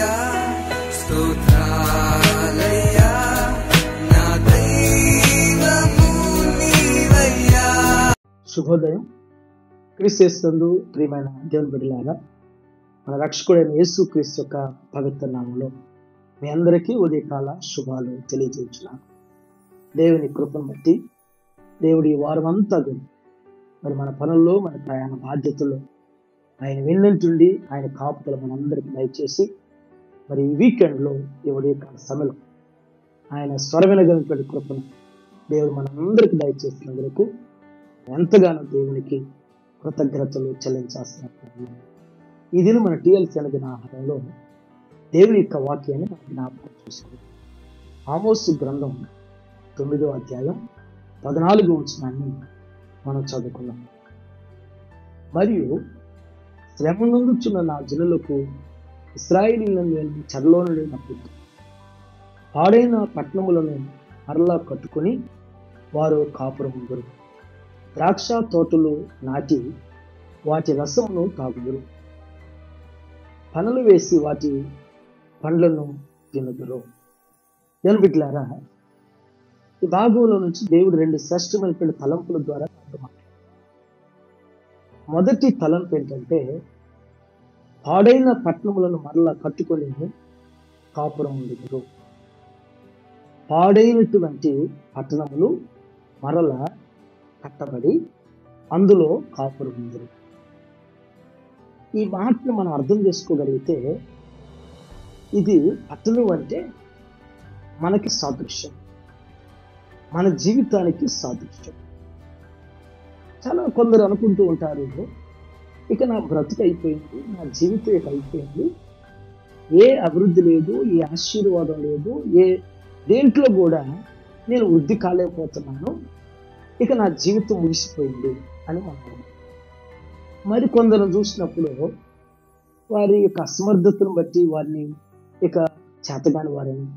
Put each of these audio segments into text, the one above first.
నీవయ్యా, స్తోత్రాలయ్యా, నా దైవము నీవయ్యా. శుభోదయం. క్రీస్తు ప్రియమైన దేవుని బిడ్డలారా, మన రక్షకుడైన యేసు క్రీస్తు యొక్క పవిత్ర నామంలో మీ అందరికీ ఉదయకాల శుభాలు తెలియజేస్తున్నాను. దేవుని కృపను బట్టి దేవుడి వారం అంతా మరి మన పనుల్లో, మన ప్రయాణ బాధ్యతల్లో ఆయన వెన్నంటుండి ఆయన కాపుదల మనందరికీ దయచేసి మరి ఈ వీకెండ్లో ఈ ఉదయకాల సమయంలో ఆయన స్వరవినగలిగినటువంటి కృపను దేవుడు మనందరికీ దయచేసినందుకు ఎంతగానో దేవునికి కృతజ్ఞతలు చెల్లించాల్సిన ఈ దినం మన టీఎల్సీ అనే ఆహారంలో దేవుని యొక్క వాక్యాన్ని మనం జ్ఞాపకం చూసాము. ఆమోసు గ్రంథం 9వ అధ్యాయం 14వ వచనాన్ని మనం చదువుకున్నాం. మరియు శ్రమ నొందుచున్న నా జనులకు ఇశ్రాయేలీయులను నేను చెరలో నుండి రప్పించి పాడైన పట్టణములను మరలా కట్టుకొని వారు కాపురం ఉందరు. ద్రాక్ష తోటలు నాటి వాటి రసమును తాగుదురు, పనులు వేసి వాటి పండ్లను తినుదురు. బిడ్డలారా, ఈ భాగంలో నుంచి దేవుడు 2 శ్రేష్టమైన తలంపుల ద్వారా మొదటి తలంపు ఏంటంటే, పాడైన పట్టణములను మరలా కట్టుకొని కాపురం ఉండుదురు. పాడైనటువంటి పట్టణములు మరలా కట్టబడి అందులో కాపురం ఉందరు. ఈ మాటను మనం అర్థం చేసుకోగలిగితే ఇది పట్టణం అంటే మనకి సాదృశ్యం, మన జీవితానికి సాదృశ్యం. చాలా కొందరు అనుకుంటూ ఉంటారు, ఇక నా బ్రతుకు అయిపోయింది, నా జీవితం ఇక అయిపోయింది, ఏ అభివృద్ధి లేదు, ఏ ఆశీర్వాదం లేదు, ఏ దేంట్లో కూడా నేను వృద్ధి కాలేకపోతున్నాను, ఇక నా జీవితం ముగిసిపోయింది అని మనం. మరి కొందరు చూసినప్పుడు వారి యొక్క అసమర్థతను బట్టి వారిని ఇక చేతగాని వారని,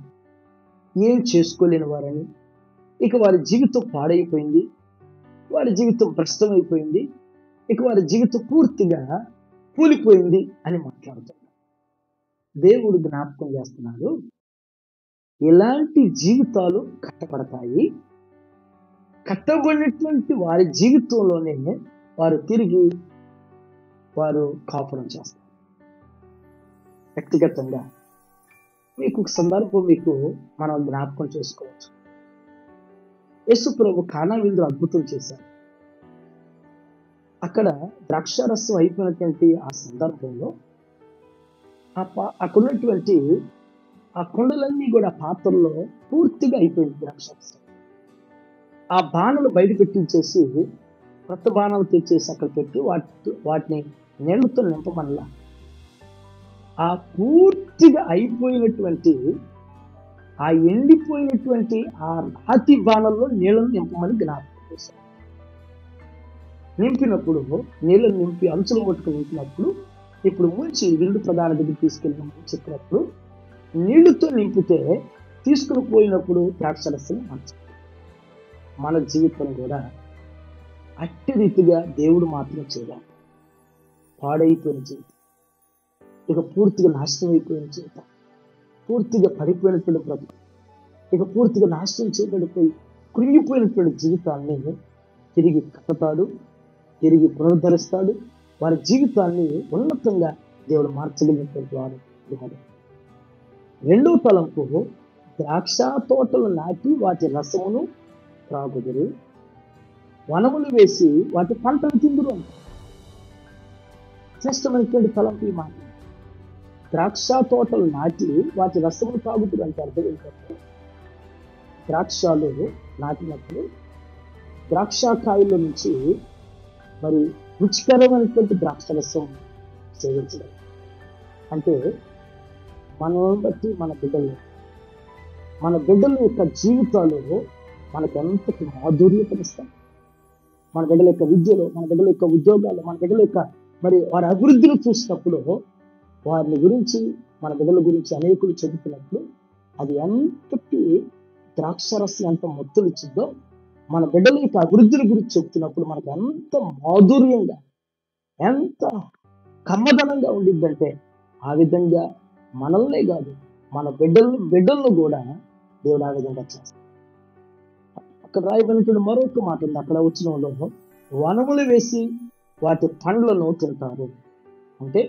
ఏం చేసుకోలేని వారని, ఇక వారి జీవితం పాడైపోయింది, వారి జీవితం భ్రష్టమైపోయింది, ఇక వారి జీవితం పూర్తిగా కూలిపోయింది అని మాట్లాడుతున్నారు. దేవుడు జ్ఞాపకం చేస్తున్నారు, ఎలాంటి జీవితాలు కట్టబడతాయి, కట్టబడినటువంటి వారి జీవితంలోనే వారు తిరిగి కాపురం చేస్తారు. వ్యక్తిగతంగా మీకు ఒక సందర్భం మనం జ్ఞాపకం చేసుకోవచ్చు. యేసు ప్రభు కానా విందులో అద్భుతం చేశారు. అక్కడ ద్రాక్షారసం అయిపోయినటువంటి ఆ సందర్భంలో అక్కడున్నటువంటి ఆ కొండలన్నీ కూడా పాత్రల్లో పూర్తిగా అయిపోయింది ద్రాక్షారసం. ఆ బాణలు బయట పెట్టించేసి కొత్త బాణాలు తెచ్చేసి అక్కడ పెట్టి వాటిని నీళ్లతో నింపమనలా. ఆ పూర్తిగా అయిపోయినటువంటి ఆ ఎండిపోయినటువంటి ఆ రాతి బాణల్లో నీళ్ళను నింపమని జ్ఞాపకం చేశారు. నింపినప్పుడు నీళ్ళను నింపి అంచులు పట్టుకుని నింపినప్పుడు, ఇప్పుడు ముంచి విందు ప్రధాన దగ్గర తీసుకెళ్ళినప్పుడు చెప్పినప్పుడు నీళ్లతో నింపితే తీసుకుని పోయినప్పుడు ద్రాక్షరసం మంచి. మన జీవితం కూడా అట్టి రీతిగా దేవుడు మాత్రం చేయాలి. పాడైపోయిన జీవితం, ఇక పూర్తిగా నాశనం అయిపోయిన జీవితం, పూర్తిగా పడిపోయినటువంటి బ్రతుకు, ఇక పూర్తిగా నాశనం చేయబడిపోయి కృంగిపోయినటువంటి జీవితాన్ని తిరిగి కట్టుతాడు, తిరిగి పునరుద్ధరిస్తాడు. వారి జీవితాన్ని ఉన్నతంగా దేవుడు మార్చగలిగినటువంటి వాడు. రెండవ తలంపు, ద్రాక్ష తోటలు నాటి వాటి రసమును త్రాగుదురు, వనములు వేసి వాటి పంటలు తిందురు అంట. శ్రేష్టమైనటువంటి తలంపు ఈ మాట. ద్రాక్ష తోటలు నాటి వాటి రసమును తాగుతురు అంటే అర్థం ఏంటంటే, ద్రాక్షలు నాటినప్పుడు ద్రాక్షకాయల నుంచి మరి రుచికరమైనటువంటి ద్రాక్ష రసం సేవించడం అంటే, మనల్ని బట్టి మన బిడ్డల యొక్క జీవితాలు మనకు ఎంతటి మాధుర్యతనిస్తాయి. మన బిడ్డల యొక్క విద్యలో, మన బిడ్డల యొక్క ఉద్యోగాలు, మన బిడ్డల యొక్క మరి వారి అభివృద్ధిని చూసినప్పుడు, వారిని గురించి, మన బిడ్డల గురించి అనేకులు చెబుతున్నప్పుడు, అది ఎంతటి ద్రాక్షరసం ఎంత మత్తులు ఇచ్చిందో, మన బిడ్డల యొక్క అభివృద్ధిని గురించి చెప్తున్నప్పుడు మనకు ఎంత మాధుర్యంగా, ఎంత కమ్మదనంగా ఉండిద్దంటే, ఆ విధంగా మనల్నే కాదు, మన బిడ్డలను కూడా దేవుడు ఆ విధంగా చేస్తాడు. అక్కడ రాయబడినటువంటి మరొక మాట ఉంది, అక్కడ వచ్చిన వనములు వేసి వాటి పండ్లను తింటారు. అంటే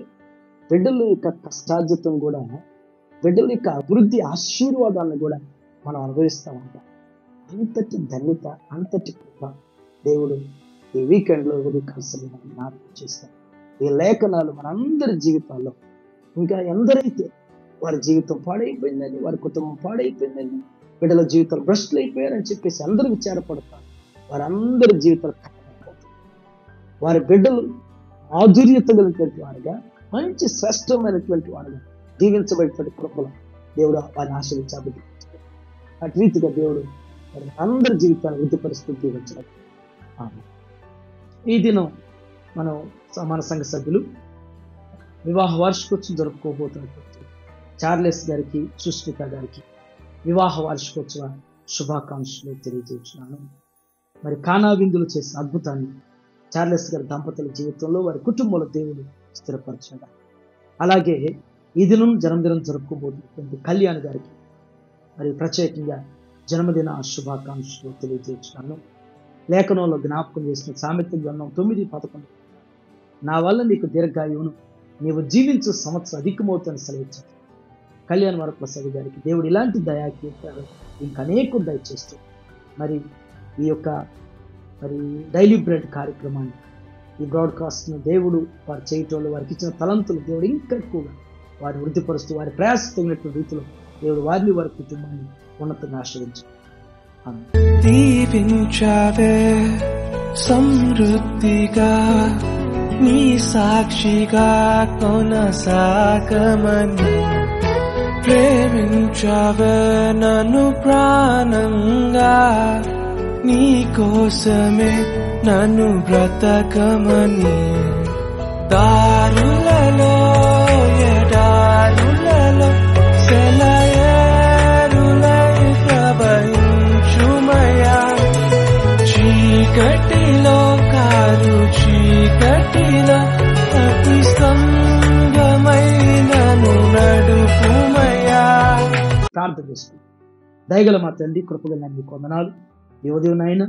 బిడ్డల యొక్క కష్టార్జితం కూడా, బిడ్డల యొక్క అభివృద్ధి ఆశీర్వాదాలను కూడా మనం అనుభవిస్తామంట. అంతటి ధన్యత, అంతటి కృప దేవుడు ఈ వీకెండ్లో కలిసి మనం జ్ఞాపకం చేస్తాం. ఈ లేఖనాలు మనందరి జీవితాల్లో, ఇంకా ఎందరైతే వారి జీవితం పాడైపోయిందని, వారి కుటుంబం పాడైపోయిందని, బిడ్డల జీవితాలు భ్రష్టులు అయిపోయారని చెప్పేసి అందరూ విచారపడతారు. వారందరి జీవితాలు వారి బిడ్డలు ఆధుర్యత కలిగినటువంటి వారుగా, మంచి శ్రేష్టమైనటువంటి వారుగా దీవించబడేటువంటి కృపలు దేవుడు వారిని ఆశీర్వదించాలి. అటు రీతిగా దేవుడు వారి అందరి జీవితాన్ని వృద్ధిపరుస్తూ దీవించడం. ఈ దినం మనం మన సంఘ సభ్యులు వివాహ వార్షికోత్సవం జరుపుకోబోతున్నటువంటి చార్లెస్ గారికి, సుష్మిత గారికి వివాహ వార్షికోత్సవ శుభాకాంక్షలు తెలియజేస్తున్నాను. మరి కానా విందులు చేసిన అద్భుతాన్ని చార్లెస్ గారి దంపతుల జీవితంలో, వారి కుటుంబంలో దేవుడు స్థిరపరచాడు. అలాగే ఈ దినం జన్మదినం జరుపుకోబోతున్నటువంటి కళ్యాణ్ గారికి మరి ప్రత్యేకంగా జన్మదిన శుభాకాంక్షలు తెలియజేస్తున్నాను. లేఖనంలో జ్ఞాపకం చేసిన సామెత గ్రంథం 9:11, నా వల్ల నీకు దీర్ఘాయువును, నీవు జీవించు సంవత్సరం అధికమవుతాను సెలవిచ్చాడు. కళ్యాణ్ వరప్రసాద్ గారికి దేవుడు ఇలాంటి దయాకీర్తాలు ఇంకా అనేక దయచేస్తూ మరి ఈ యొక్క మరి డైలీ బ్రెడ్ కార్యక్రమాన్ని, ఈ బ్రాడ్కాస్ట్ను దేవుడు వారు చేయటంలో వారికి ఇచ్చిన తలంతులు దేవుడు ఇంకా ఎక్కువగా వారిని వృద్ధిపరుస్తూ, వారి ప్రయాస తగినటువంటి రీతిలో దేవుడు వారిని, వారి కుటుంబాన్ని ఉన్నతంగా ఆశ్రయించారు. దీవించావే సమృద్ధిగా, నీ సాక్షిగా కొనసాగమని, ప్రేమించావే నన్ను ప్రాణంగా, నీ కోసమే నన్ను బ్రతకమని, దారులలో ఎడారులలో సెలయేరులై ప్రవహించుమయా, చీకటిలో కారు చీకటిలో అతి స్తంభమై నన్ను నడుపుమయా. ప్రార్థన చేసుకుంటాం. దయగల మా తండ్రి, కృపగల మీకు వందనాలు. ఈ ఉదయం నాయన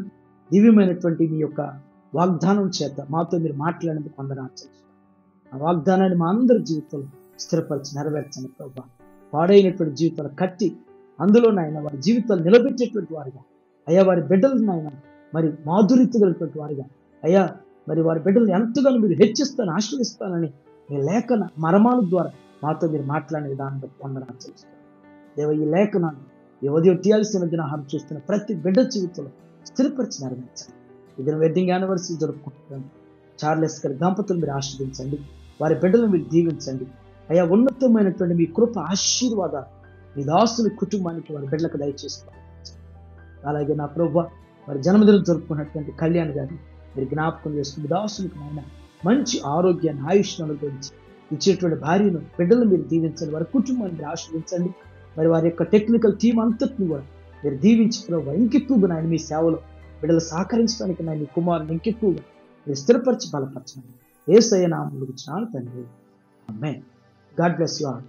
దివ్యమైనటువంటి మీ యొక్క వాగ్దానం చేత మాతో మీరు మాట్లాడేందుకు వందనాలు చేస్తాం. ఆ వాగ్దానాన్ని మా అందరి జీవితంలో స్థిరపరిచి నెరవేర్చండి ప్రభా. పాడైనటువంటి జీవితాలు కట్టి అందులో నాయన వారి జీవితాలు నిలబెట్టేటువంటి వారిగా, అయ్యా వారి బిడ్డలు నాయన మరి మాధుర్యతగలిగినటువంటి వారిగా, అయ్యా మరి వారి బిడ్డలను ఎంతగానో మీరు హెచ్చిస్తాను, ఆశీర్వదిస్తానని మీ లేఖన మర్మాల ద్వారా మాతో మీరు మాట్లాడే విధానం బట్టి వందనాలు చేస్తాం. దేవ, ఈ లేఖనాన్ని ఈ ఉదయం తీయాల్సిన దినాహారం చూస్తున్న ప్రతి బిడ్డ జీవితంలో స్థిరపరిచి నెరవేర్చండి. ఇద్దరు వెడ్డింగ్ యానివర్సరీ జరుపుకుంటున్నాను చార్లెస్ గారి దంపతులు మీరు ఆశీర్వదించండి, వారి బిడ్డలను మీరు దీవించండి. అయ్యా ఉన్నతమైనటువంటి మీ కృప ఆశీర్వాదాలు మీ దాసుని కుటుంబానికి, వారి బిడ్డలకు దయచేస్తారు. అలాగే నా ప్రభువా, వారి జన్మదినం జరుపుకున్నటువంటి కళ్యాణ్ గారిని మీరు జ్ఞాపకం చేసుకుని దాసునికి నాయన మంచి ఆరోగ్యాన్ని, ఆయుష్ను అనుగ్రహించి ఇచ్చేటువంటి భార్యను, బిడ్డలను మీరు దీవించండి. వారి కుటుంబాన్ని మీరు ఆశీర్వదించండి. మరి వారి యొక్క టెక్నికల్ టీం అంతటిని కూడా మీరు దీవించి ప్రభావ ఇంకెక్కువగా నాయన మీ సేవలో బిడ్డలు సహకరించడానికి నాయన మీ కుమారుని ఇంకెక్కువగా మీరు స్థిరపరిచి బలపరచండి. యేసయ్య నామములో అడుగుచున్నాను తండ్రి, ఆమేన్. God bless you all.